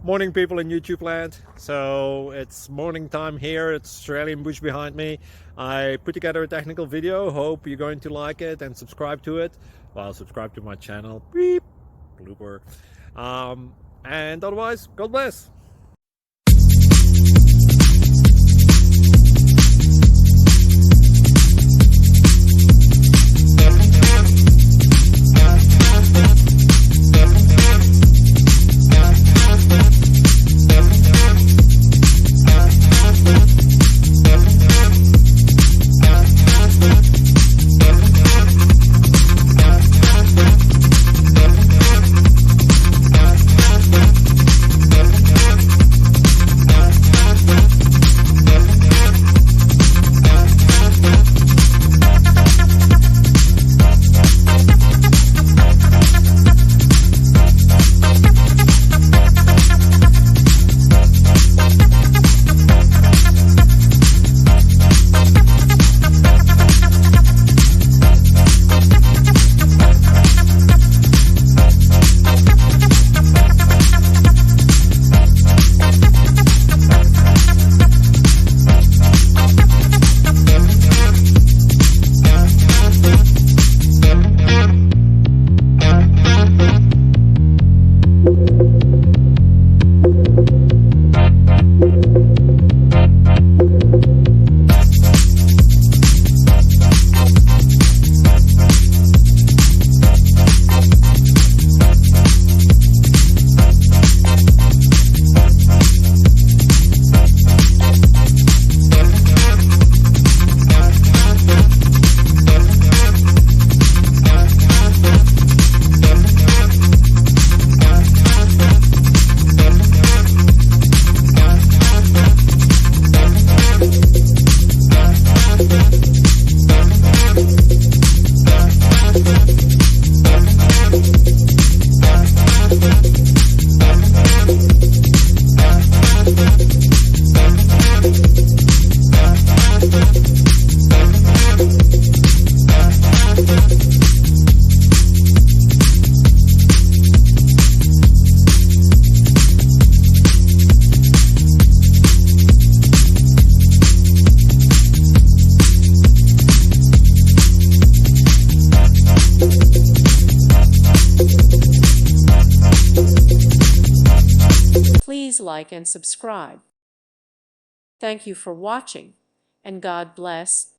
Morning, people in YouTube land. So it's morning time here. It's Australian bush behind me. I put together a technical video. Hope you're going to like it and subscribe to it. Well, subscribe to my channel. Beep. Blooper. And otherwise, God bless. Please like and subscribe. Thank you for watching, and God bless.